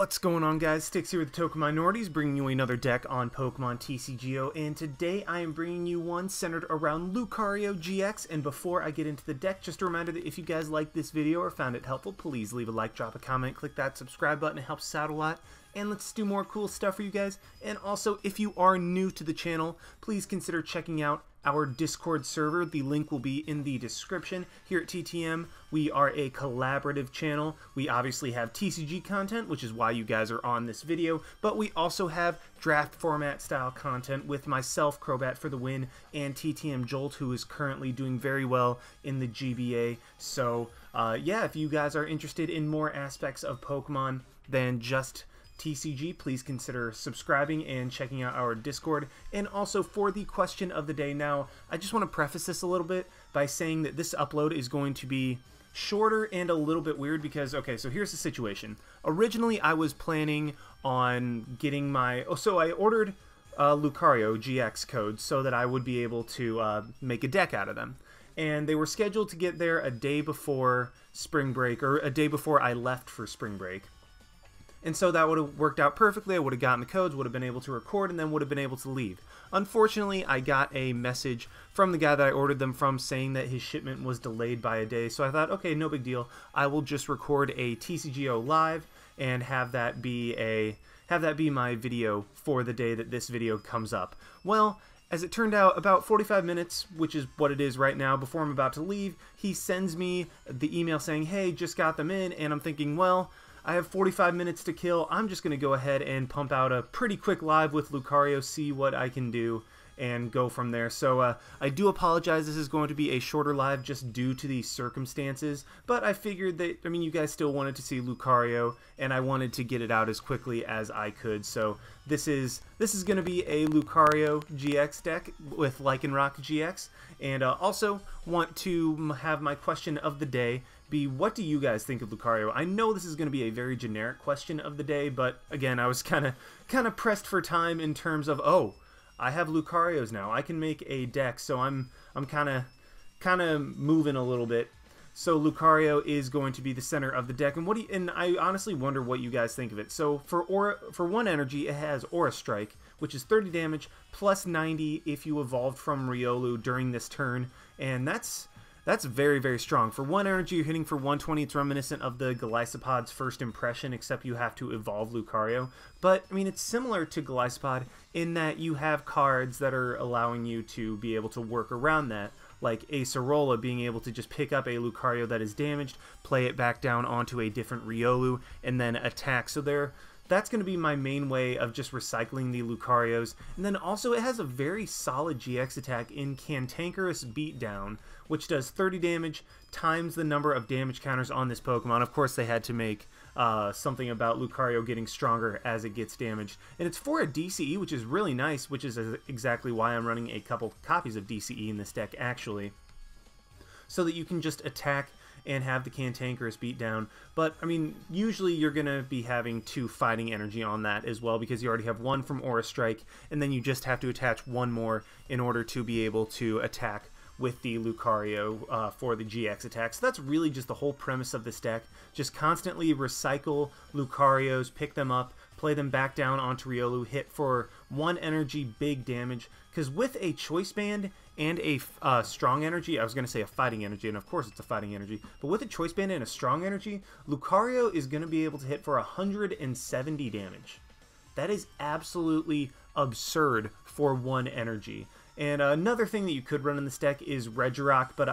What's going on, guys? Sticks here with the Token Minorities, bringing you another deck on Pokemon TCGO, and today I am bringing you one centered around Lucario-GX. And before I get into the deck, just a reminder that if you guys liked this video or found it helpful, please leave a like, drop a comment, click that subscribe button. It helps us out a lot, and let's do more cool stuff for you guys. And also, if you are new to the channel, please consider checking out our Discord server. The link will be in the description. Here at TTM, we are a collaborative channel. We obviously have TCG content, which is why you guys are on this video, but we also have draft format style content with myself, Crobat for the win, and TTM Jolt, who is currently doing very well in the GBA. So yeah, if you guys are interested in more aspects of Pokemon than just TCG, please consider subscribing and checking out our Discord. And also, for the question of the day now, I just want to preface this a little bit by saying that this upload is going to be shorter and a little bit weird because, okay, so here's the situation. Originally, I was planning on getting my... so I ordered Lucario-GX codes so that I would be able to make a deck out of them. And they were scheduled to get there a day before spring break, or a day before I left for spring break. And so that would have worked out perfectly. I would have gotten the codes, would have been able to record, and then would have been able to leave. Unfortunately, I got a message from the guy that I ordered them from saying that his shipment was delayed by a day. So I thought, okay, no big deal. I will just record a TCGO live and have that be my video for the day that this video comes up. Well, as it turned out, about 45 minutes, which is what it is right now, before I'm about to leave, he sends me the email saying, hey, just got them in, and I'm thinking, well, I have 45 minutes to kill. I'm just going to go ahead and pump out a pretty quick live with Lucario, see what I can do, and go from there. So I do apologize. This is going to be a shorter live just due to these circumstances, but I figured that, I mean, you guys still wanted to see Lucario, and I wanted to get it out as quickly as I could. So this is going to be a Lucario-GX deck with Lycanroc-GX, and also want to have my question of the day be, what do you guys think of Lucario? I know this is going to be a very generic question of the day, but again, I was kind of pressed for time in terms of, oh, I have Lucarios now. I can make a deck, so I'm kind of moving a little bit. So Lucario is going to be the center of the deck, and I honestly wonder what you guys think of it. So for 1 energy, it has Aura Strike, which is 30 damage plus 90 if you evolved from Riolu during this turn, and that's very, very strong. For 1 energy, you're hitting for 120. It's reminiscent of the Golisopod's first impression, except you have to evolve Lucario. But, I mean, it's similar to Golisopod in that you have cards that are allowing you to be able to work around that, like Acerola being able to just pick up a Lucario that is damaged, play it back down onto a different Riolu, and then attack. So that's going to be my main way of just recycling the Lucarios. And then also it has a very solid GX attack in Cantankerous Beatdown, which does 30 damage times the number of damage counters on this Pokemon. Of course, they had to make something about Lucario getting stronger as it gets damaged. And it's for a DCE, which is really nice, which is exactly why I'm running a couple copies of DCE in this deck, actually, so that you can just attack and have the Cantankerous Beatdown. But, I mean, usually you're going to be having 2 Fighting Energy on that as well, because you already have 1 from Aura Strike, and then you just have to attach 1 more in order to be able to attack with the Lucario for the GX attack. So that's really just the whole premise of this deck. Just constantly recycle Lucarios, pick them up, play them back down onto Riolu, hit for 1 energy, big damage. Because with a Choice Band and a Strong Energy, I was going to say a Fighting Energy, and of course it's a Fighting Energy, but with a Choice Band and a Strong Energy, Lucario is going to be able to hit for 170 damage. That is absolutely absurd for 1 energy. And another thing that you could run in this deck is Regirock, but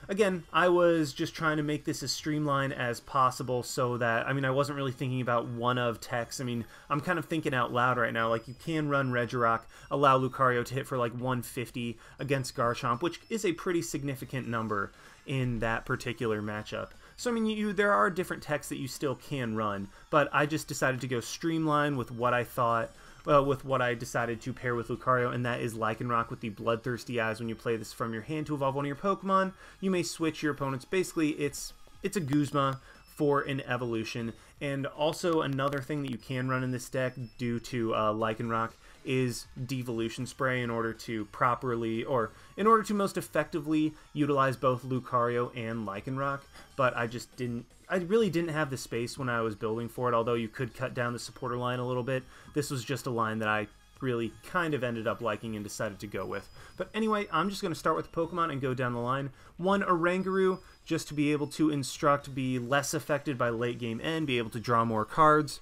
again, I was just trying to make this as streamlined as possible so that, I mean, I wasn't really thinking about one of techs. I mean, I'm kind of thinking out loud right now. Like, you can run Regirock, allow Lucario to hit for like 150 against Garchomp, which is a pretty significant number in that particular matchup. So, I mean, there are different techs that you still can run, but I just decided to go streamline with what I thought, with what I decided to pair with Lucario, and that is Lycanroc with the Bloodthirsty Eyes. When you play this from your hand to evolve one of your Pokemon, you may switch your opponents. Basically, it's a Guzma for an evolution. And also another thing that you can run in this deck due to Lycanroc is Devolution Spray in order to properly, or in order to most effectively utilize both Lucario and Lycanroc. But I I really didn't have the space when I was building for it, although you could cut down the supporter line a little bit. This was just a line that I really kind of ended up liking and decided to go with. But anyway, I'm just going to start with Pokemon and go down the line. One Oranguru, just to be able to instruct, be less affected by late game end, be able to draw more cards,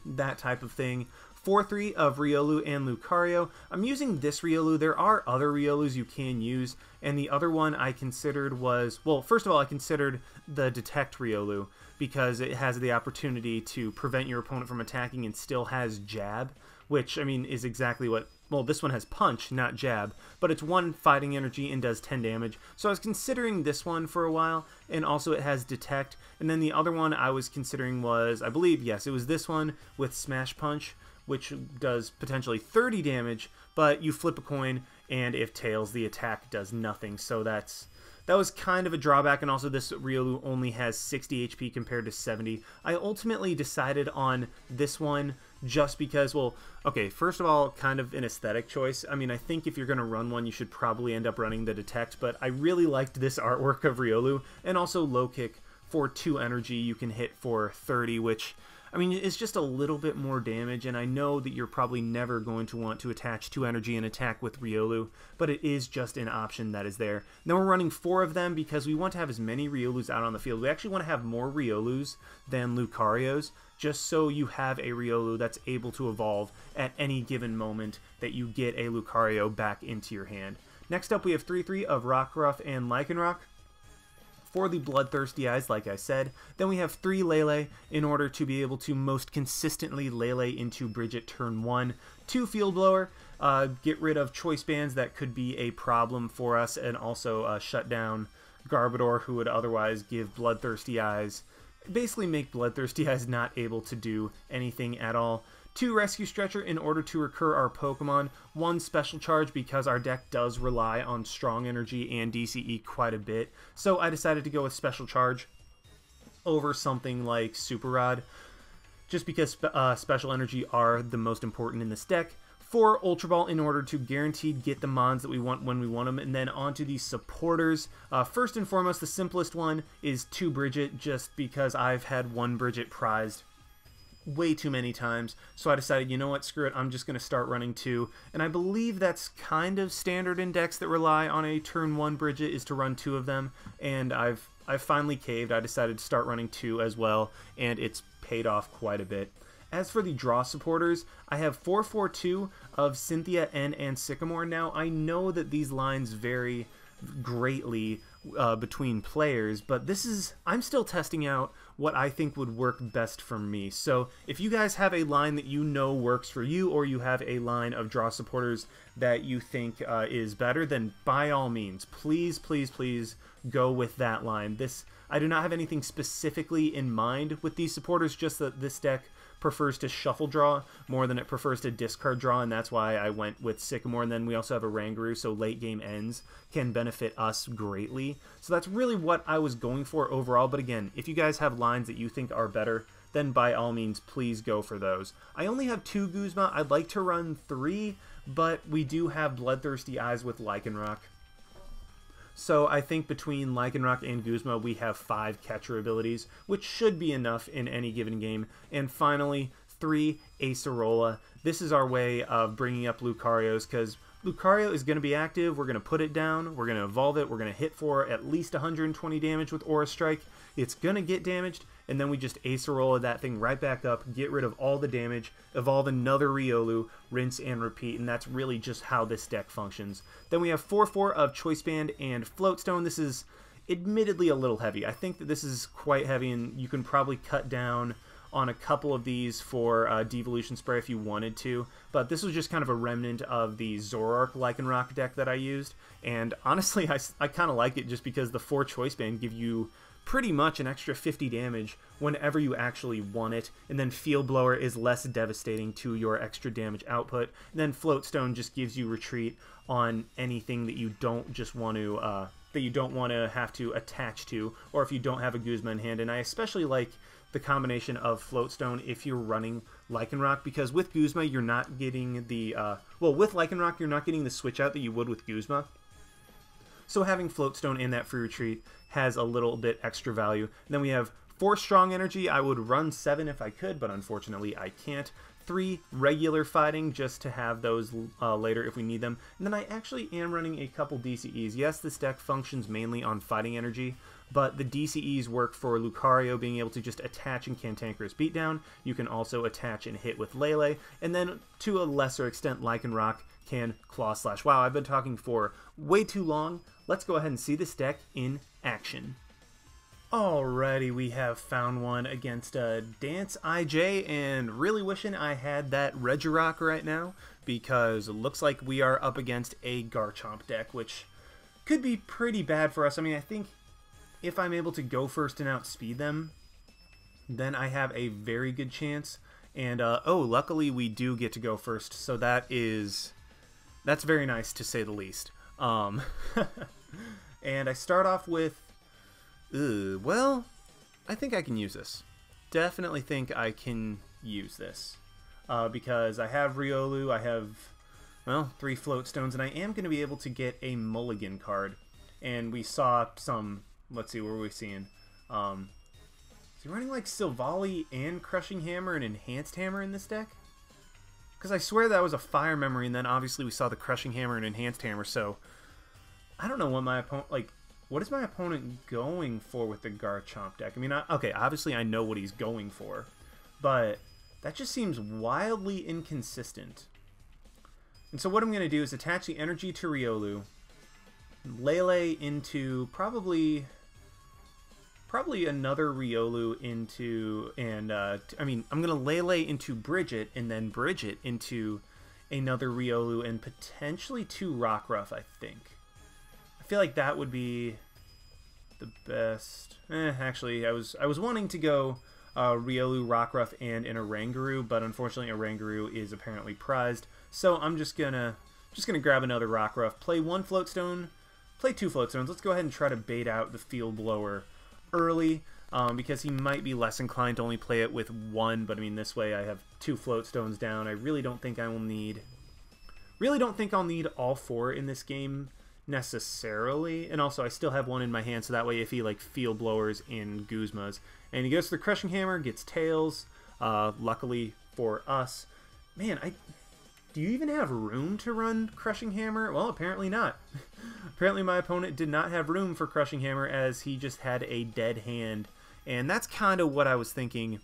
that type of thing. 4-3 of Riolu and Lucario. I'm using this Riolu. There are other Riolus you can use, and the other one I considered was, well, first of all, I considered the Detect Riolu because it has the opportunity to prevent your opponent from attacking and still has Jab, which, I mean, is exactly what, well, this one has Punch, not Jab, but it's 1 fighting energy and does 10 damage. So I was considering this one for a while, and also it has Detect, and then the other one I was considering was, I believe, yes, it was this one with Smash Punch, which does potentially 30 damage, but you flip a coin, and if tails, the attack does nothing. So that was kind of a drawback, and also this Riolu only has 60 HP compared to 70. I ultimately decided on this one just because, well, okay, first of all, kind of an aesthetic choice. I mean, I think if you're going to run one, you should probably end up running the Detect, but I really liked this artwork of Riolu, and also Low Kick for 2 energy, you can hit for 30, which, I mean, it's just a little bit more damage, and I know that you're probably never going to want to attach 2 energy and attack with Riolu, but it is just an option that is there. And then we're running 4 of them because we want to have as many Riolus out on the field. We actually want to have more Riolus than Lucarios, just so you have a Riolu that's able to evolve at any given moment that you get a Lucario back into your hand. Next up, we have 3-3 of Rockruff and Lycanroc for the Bloodthirsty Eyes, like I said. Then we have 3 Lele in order to be able to most consistently Lele into Brigette turn 1. 2 Field Blower, get rid of choice bands that could be a problem for us, and also shut down Garbodor, who would otherwise give Bloodthirsty Eyes, basically make Bloodthirsty Eyes not able to do anything at all. 2 Rescue Stretcher in order to recur our Pokemon. 1 Special Charge because our deck does rely on Strong Energy and DCE quite a bit. So I decided to go with Special Charge over something like Super Rod, just because Special Energy are the most important in this deck. 4 Ultra Ball in order to guaranteed get the Mons that we want when we want them, and then onto the supporters. First and foremost, the simplest one is 2 Brigette, just because I've had 1 Brigette prized way too many times, so I decided, you know what, screw it, I'm just going to start running 2, and I believe that's kind of standard in decks that rely on a turn 1 Brigette is to run 2 of them, and I've finally caved. I decided to start running 2 as well, and it's paid off quite a bit. As for the draw supporters, I have 4-4-2 of Cynthia and Sycamore. Now, I know that these lines vary greatly between players, but I'm still testing out what I think would work best for me. So if you guys have a line that you know works for you, or you have a line of draw supporters that you think is better, then by all means, please, please, please go with that line. I do not have anything specifically in mind with these supporters, just that this deck prefers to shuffle draw more than it prefers to discard draw, and that's why I went with Sycamore. And then we also have Oranguru, so late game ends can benefit us greatly. So that's really what I was going for overall, but again, if you guys have lines that you think are better, then by all means, please go for those. I only have 2 Guzma. I'd like to run 3, but we do have Bloodthirsty Eyes with Lycanroc. So I think between Lycanroc and Guzma, we have 5 catcher abilities, which should be enough in any given game. And finally, 3 Acerola. This is our way of bringing up Lucarios, because Lucario is going to be active. We're going to put it down. We're going to evolve it. We're going to hit for at least 120 damage with Aura Strike. It's going to get damaged, and then we just Acerola that thing right back up, get rid of all the damage, evolve another Riolu, rinse and repeat, and that's really just how this deck functions. Then we have 4-4 of Choice Band and Float Stone. This is admittedly a little heavy. I think that this is quite heavy, and you can probably cut down on a couple of these for Devolution Spray if you wanted to, but this was just kind of a remnant of the Zoroark Lycanroc deck that I used, and honestly, I kind of like it just because the 4 Choice Band give you pretty much an extra 50 damage whenever you actually want it, and then Field Blower is less devastating to your extra damage output, and then Float Stone just gives you retreat on anything that you don't just want to have to attach to, or if you don't have a Guzma in hand. And I especially like the combination of Float Stone if you're running Lycanroc, because with Guzma you're not getting the with Lycanroc you're not getting the switch out that you would with Guzma. So having Float Stone and that free retreat has a little bit extra value. And then we have 4 Strong Energy. I would run 7 if I could, but unfortunately I can't. 3 regular fighting just to have those later if we need them. And then I actually am running a couple DCEs. Yes, this deck functions mainly on fighting energy, but the DCEs work for Lucario being able to just attach and Cantankerous Beatdown. You can also attach and hit with Lele, and then to a lesser extent Lycanroc can Claw Slash. Wow, I've been talking for way too long. Let's go ahead and see this deck in action. Alrighty, we have found one against Dance IJ, and really wishing I had that Regirock right now, because it looks like we are up against a Garchomp deck, which could be pretty bad for us. I mean, I think if I'm able to go first and outspeed them, then I have a very good chance. And, oh, luckily we do get to go first, so that's very nice to say the least. And I start off with, well, I think I can use this. Definitely think I can use this. Because I have Riolu, I have, well, 3 Float Stones, and I am going to be able to get a Mulligan card. And we saw some, let's see, what were we seeing? Is he running like Silvally and Crushing Hammer and Enhanced Hammer in this deck? Because I swear that was a Fire Memory, and then obviously we saw the Crushing Hammer and Enhanced Hammer, so I don't know what my opponent, like, what is my opponent going for with the Garchomp deck? I mean, okay, obviously I know what he's going for, but that just seems wildly inconsistent. And so what I'm going to do is attach the energy to Riolu, Lele into probably another Riolu into, and I mean, I'm going to Lele into Brigette, and then Brigette into another Riolu, and potentially 2 Rockruff, I think. I feel like that would be the best. Actually, I was wanting to go Riolu, Rockruff, and an Oranguru, but unfortunately Oranguru is apparently prized. So I'm just gonna grab another Rockruff, play 1 Float Stone, play 2 Float Stones. Let's go ahead and try to bait out the Field Blower early, because he might be less inclined to only play it with 1. But I mean, this way I have 2 Float Stones down. I really don't think I will need. Really don't think I'll need all 4 in this game necessarily, and also I still have 1 in my hand, so that way if he like Field Blowers in Guzmas, and he goes to the Crushing Hammer, gets Tails, luckily for us. Man, do you even have room to run Crushing Hammer? Well, apparently not. Apparently my opponent did not have room for Crushing Hammer, as he just had a dead hand, and that's kind of what I was thinking.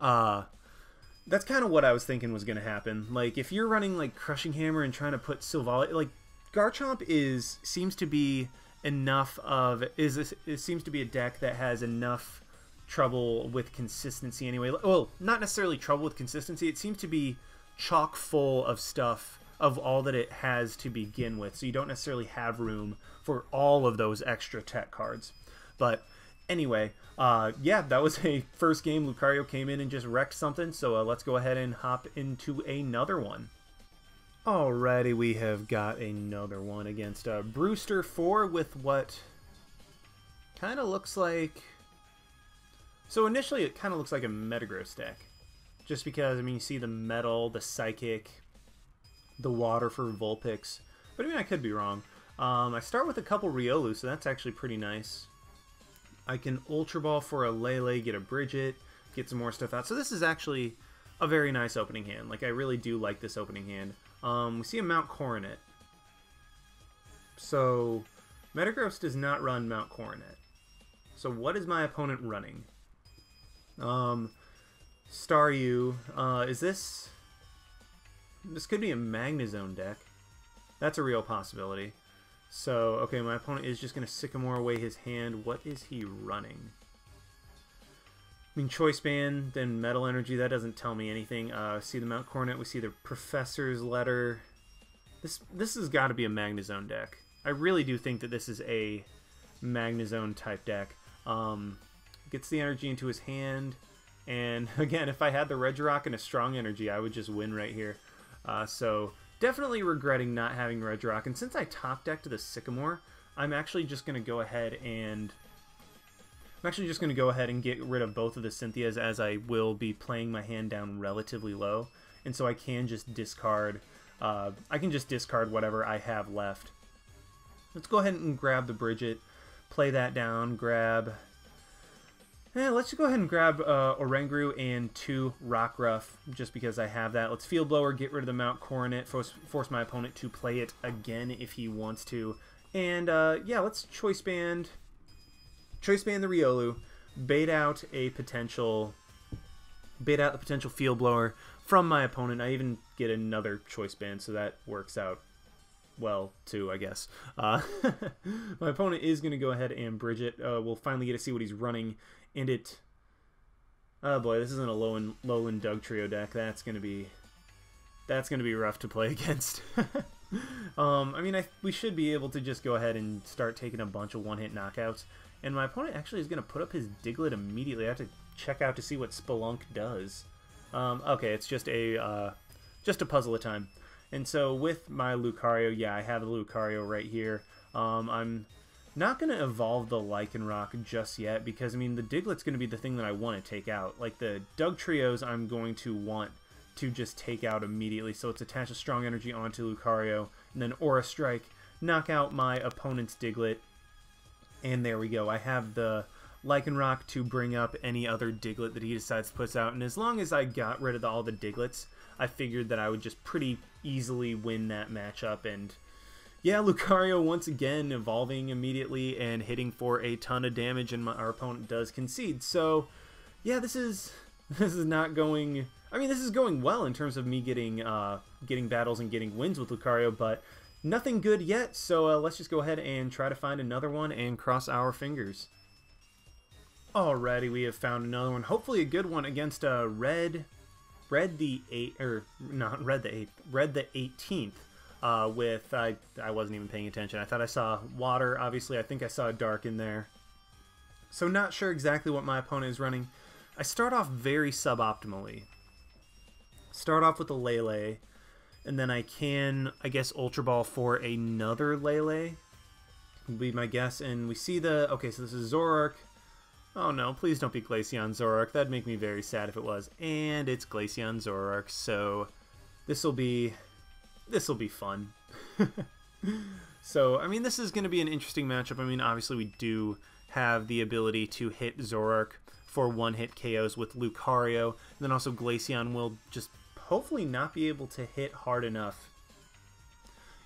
That's kind of what I was thinking was going to happen. Like, if you're running like Crushing Hammer and trying to put Silvally, like, Garchomp seems to be it seems to be a deck that has enough trouble with consistency anyway. Well, not necessarily trouble with consistency. It seems to be chock full of stuff, of all that it has to begin with. So you don't necessarily have room for all of those extra tech cards. But anyway, yeah, that was a first game. Lucario came in and just wrecked something. So let's go ahead and hop into another one. Alrighty, we have got another one against Brewster 4 with what kind of looks like... So initially it kind of looks like a Metagross deck. Just because, I mean, you see the Metal, the Psychic, the Water for Vulpix. But I mean, I could be wrong. I start with a couple Riolu, so that's actually pretty nice. I can Ultra Ball for a Lele, get a Brigette, get some more stuff out. So this is actually a very nice opening hand. Like, I really do like this opening hand. We see a Mount Coronet. So, Metagross does not run Mount Coronet. So what is my opponent running? Staryu. Is this... This could be a Magnezone deck. That's a real possibility. So, okay, my opponent is just going to Sycamore away his hand. What is he running? I mean, Choice Band, then Metal Energy, that doesn't tell me anything. See the Mount Coronet, we see the Professor's Letter. This has got to be a Magnezone deck. I really do think that this is a Magnezone type deck. Gets the energy into his hand, and again, if I had the Regirock and a Strong Energy, I would just win right here. So, definitely regretting not having Regirock, and since I top decked the Sycamore, I'm actually just going to go ahead and... get rid of both of the Cynthias, as I will be playing my hand down relatively low, and so I can just discard. Whatever I have left. Let's go ahead and grab the Brigette, play that down, grab let's just go ahead and grab Oranguru and 2 Rockruff, just because I have that. Let's Field Blower, get rid of the Mount Coronet, force my opponent to play it again if he wants to. And yeah, let's Choice Band the Riolu, bait out the potential Field Blower from my opponent. I even get another Choice Band, so that works out well, too, I guess. My opponent is going to go ahead and Brigette. We'll finally get to see what he's running. And it... Oh boy, this isn't a Lowland Dugtrio deck. That's gonna be rough to play against. I mean, we should be able to just go ahead and start taking a bunch of one-hit knockouts. And my opponent actually is gonna put up his Diglett immediately. I have to check out to see what Spelunk does. Okay, it's just a puzzle at a time. And so with my Lucario, yeah, I have a Lucario right here. I'm not going to evolve the Lycanroc just yet because, I mean, the Diglett's going to be the thing that I want to take out. Like, the Dugtrios I'm going to want to just take out immediately. So let's attach a Strong Energy onto Lucario, and then Aura Strike, knock out my opponent's Diglett, and there we go. I have the Lycanroc to bring up any other Diglett that he decides to put out, and as long as I got rid of all the Diglets, I figured that I would just pretty easily win that matchup. And yeah, Lucario once again evolving immediately and hitting for a ton of damage, and our opponent does concede. So yeah, this is not going... I mean, this is going well in terms of me getting battles and getting wins with Lucario, but nothing good yet. So let's just go ahead and try to find another one and cross our fingers. Alrighty, we have found another one. Hopefully a good one against Red the 18th. With, I wasn't even paying attention. I thought I saw water. Obviously, I think I saw a dark in there. So not sure exactly what my opponent is running. I start off very suboptimally. Start off with a Lele, and then I can, I guess, Ultra Ball for another Lele, would be my guess. And we see the, okay, so this is Zoroark. Oh no, please don't be Glaceon Zoroark. That'd make me very sad if it was. And it's Glaceon Zoroark, so this'll be fun. So, I mean, this is going to be an interesting matchup. I mean, obviously we do have the ability to hit Zoroark for one-hit KOs with Lucario. And then also Glaceon will just hopefully not be able to hit hard enough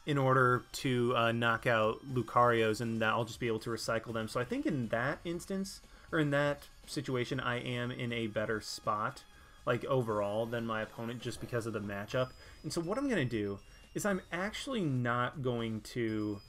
in order to knock out Lucarios, and that I'll just be able to recycle them. So I think in that instance, or in that situation, I am in a better spot, like overall, than my opponent just because of the matchup. And so what I'm going to do is I'm actually not going to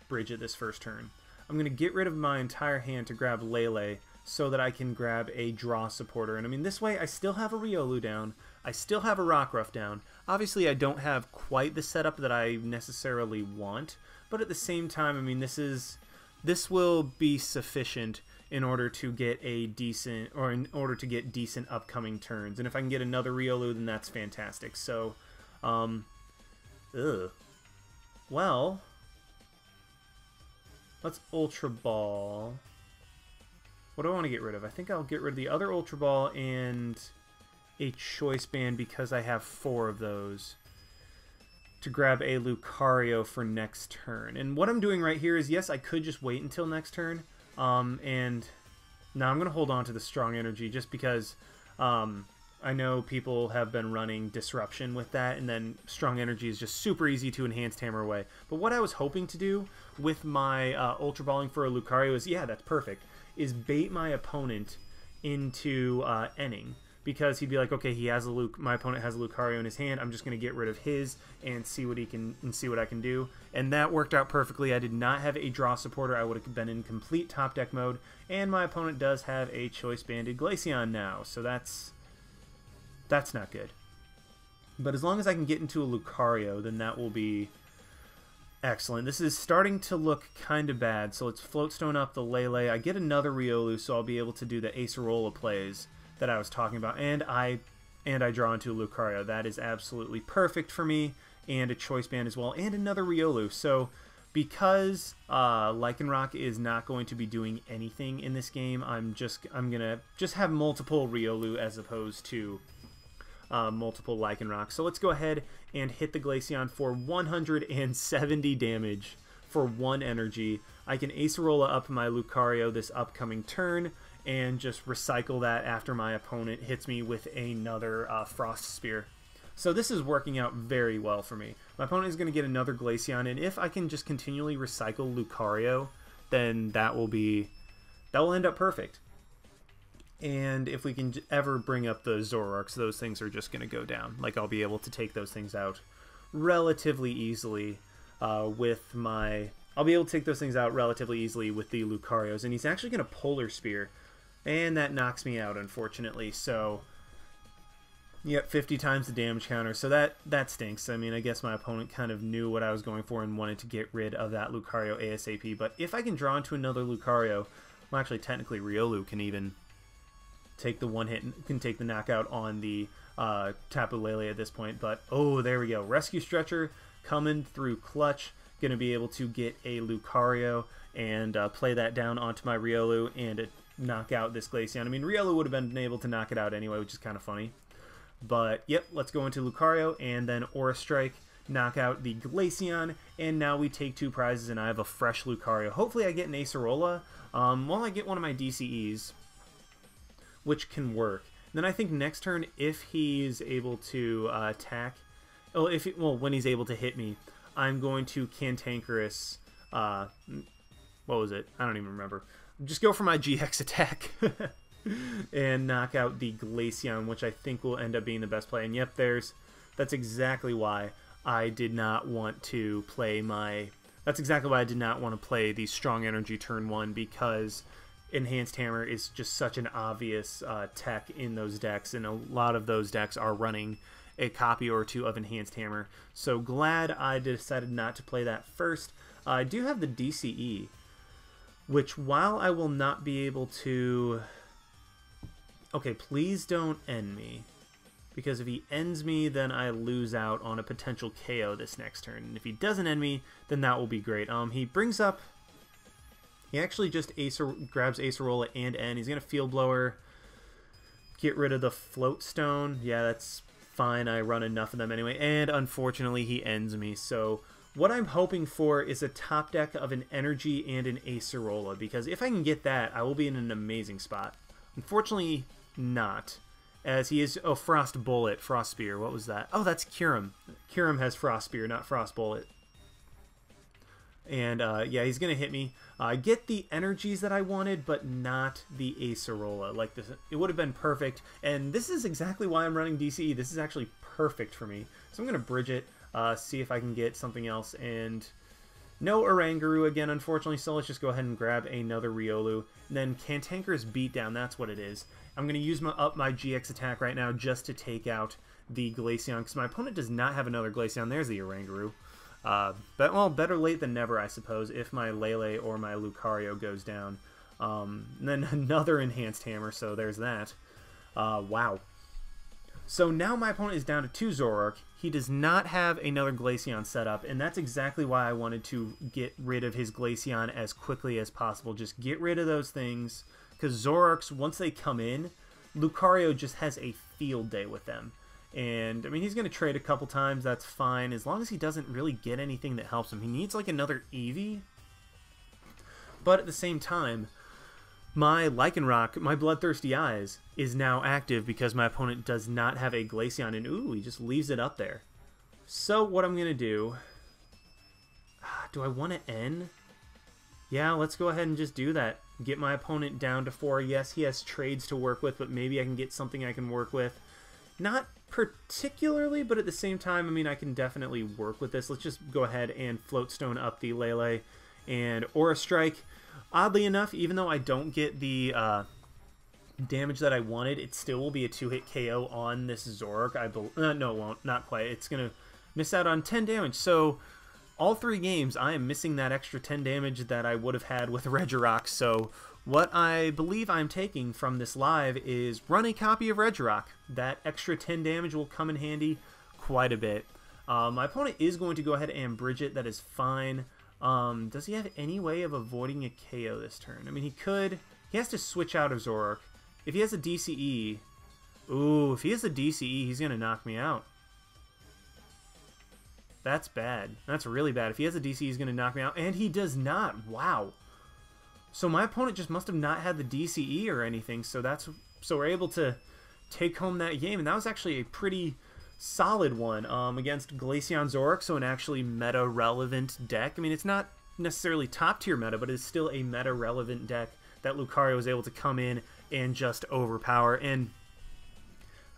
Brigette this first turn. I'm going to get rid of my entire hand to grab Lele so that I can grab a draw supporter. And I mean, this way I still have a Riolu down, I still have a Rockruff down. Obviously I don't have quite the setup that I necessarily want, but at the same time, I mean, this will be sufficient in order to get a decent, or in order to get decent upcoming turns. And if I can get another Riolu, then that's fantastic. So, well, let's Ultra Ball. What do I want to get rid of? I think I'll get rid of the other Ultra Ball and a Choice Band because I have 4 of those to grab a Lucario for next turn. And what I'm doing right here is, yes, I could just wait until next turn. And now I'm going to hold on to the Strong Energy just because I know people have been running Disruption with that, and then Strong Energy is just super easy to Enhanced Hammer away. But what I was hoping to do with my Ultra Balling for a Lucario is, yeah, that's perfect, is bait my opponent into Enning. Because he'd be like, okay, my opponent has a Lucario in his hand. I'm just going to get rid of his and see what I can do. And that worked out perfectly. I did not have a draw supporter. I would have been in complete top deck mode. And my opponent does have a Choice Banded Glaceon now, so that's not good. But as long as I can get into a Lucario, then that will be excellent. This is starting to look kind of bad. So let's Float Stone up the Lele. I get another Riolu, so I'll be able to do the Acerola plays that I was talking about, and I draw into a Lucario. That is absolutely perfect for me, and a Choice Band as well, and another Riolu. So because Lycanroc is not going to be doing anything in this game, I'm gonna just have multiple Riolu as opposed to multiple Lycanroc. So let's go ahead and hit the Glaceon for 170 damage for 1 energy. I can Acerola up my Lucario this upcoming turn and just recycle that after my opponent hits me with another Frost Spear. So this is working out very well for me. My opponent is going to get another Glaceon, and if I can just continually recycle Lucario, then that will end up perfect. And if we can ever bring up the Zoroarks, those things are just going to go down. Like, I'll be able to take those things out relatively easily with my... I'll be able to take those things out relatively easily with the Lucarios. And he's actually going to Polar Spear. And that knocks me out, unfortunately. So, yep, 50 times the damage counter. So that stinks. I mean, I guess my opponent kind of knew what I was going for and wanted to get rid of that Lucario ASAP. But if I can draw into another Lucario... Well, actually, technically, Riolu can even take the one hit, can take the knockout on the Tapu Lele at this point. But, oh, there we go. Rescue Stretcher coming through clutch. Going to be able to get a Lucario and play that down onto my Riolu and knock out this Glaceon. I mean, Riolu would have been able to knock it out anyway, which is kind of funny. But, yep, let's go into Lucario and then Aura Strike, knock out the Glaceon, and now we take 2 prizes and I have a fresh Lucario. Hopefully I get an Acerola. Well, I get one of my DCEs, which can work. Then I think next turn, if he's able to attack, when he's able to hit me, I'm going to Cantankerous, what was it? I don't even remember. Just go for my GX attack and knock out the Glaceon, which I think will end up being the best play. And yep, that's exactly why I did not want to play that's exactly why I did not want to play the Strong Energy turn 1, because Enhanced Hammer is just such an obvious tech in those decks, and a lot of those decks are running a copy or 2 of Enhanced Hammer. So glad I decided not to play that first. I do have the DCE, which while I will not be able to... Okay, please don't end me. Because if he ends me, then I lose out on a potential KO this next turn. And if he doesn't end me, then that will be great. He brings up... He actually just grabs Acerola and end. He's going to Field Blower, get rid of the Float Stone. Yeah, that's fine. I run enough of them anyway. And unfortunately, he ends me. So what I'm hoping for is a top deck of an Energy and an Acerola. Because if I can get that, I will be in an amazing spot. Unfortunately, not. As he is... Oh, Frost Bullet, Frost Spear. What was that? Oh, that's Kyurem. Kyurem has Frost Spear, not Frost Bullet. And, yeah, he's going to hit me. Get the energies that I wanted, but not the Acerola. Like, this, it would have been perfect. And this is exactly why I'm running DCE. This is actually perfect for me. So I'm going to bridge it, see if I can get something else. And no Oranguru again, unfortunately. So let's just go ahead and grab another Riolu. And then Cantankerous Beatdown, that's what it is. I'm going to use up my GX attack right now just to take out the Glaceon, because my opponent does not have another Glaceon. There's the Oranguru. But, well, better late than never, I suppose, if my Lele or my Lucario goes down. And then another Enhanced Hammer, so there's that. Wow. So now my opponent is down to 2 Zoroark. He does not have another Glaceon set up, and that's exactly why I wanted to get rid of his Glaceon as quickly as possible. Just get rid of those things, because Zoroarks, once they come in, Lucario just has a field day with them. And, I mean, he's going to trade a couple times, that's fine, as long as he doesn't really get anything that helps him. He needs, like, another Eevee. But at the same time, my Lycanroc, my Bloodthirsty Eyes, is now active because my opponent does not have a Glaceon, and ooh, he just leaves it up there. So, what I'm going to do... Do I want to end? Yeah, let's go ahead and just do that. Get my opponent down to 4. Yes, he has trades to work with, but maybe I can get something I can work with. Not particularly, but at the same time, I mean, I can definitely work with this. Let's just go ahead and Float Stone up the Lele and Aura Strike. Oddly enough, even though I don't get the damage that I wanted, it still will be a 2-hit KO on this Zoroark. No, it won't. Not quite. It's going to miss out on 10 damage. So, all 3 games, I am missing that extra 10 damage that I would have had with Regirock. So, what I believe I'm taking from this live is run a copy of Regirock. That extra 10 damage will come in handy quite a bit. My opponent is going to go ahead and bridge it. That is fine. Does he have any way of avoiding a KO this turn? I mean, he could. He has to switch out of Zoroark. If he has a DCE... Ooh, if he has a DCE, he's going to knock me out. That's bad. That's really bad. If he has a DC, he's going to knock me out. And he does not. Wow. So my opponent just must have not had the DCE or anything. So we're able to take home that game. And that was actually a pretty solid one against Glaceon Zoroark. So an actually meta-relevant deck. I mean, it's not necessarily top-tier meta, but it's still a meta-relevant deck that Lucario was able to come in and just overpower. And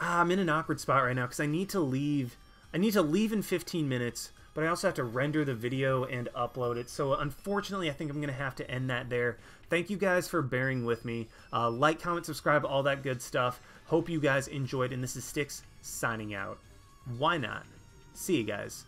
I'm in an awkward spot right now because I need to leave in 15 minutes, but I also have to render the video and upload it. So unfortunately, I think I'm going to have to end that there. Thank you guys for bearing with me. Like, comment, subscribe, all that good stuff. Hope you guys enjoyed, and this is Styx signing out. Why not? See you guys.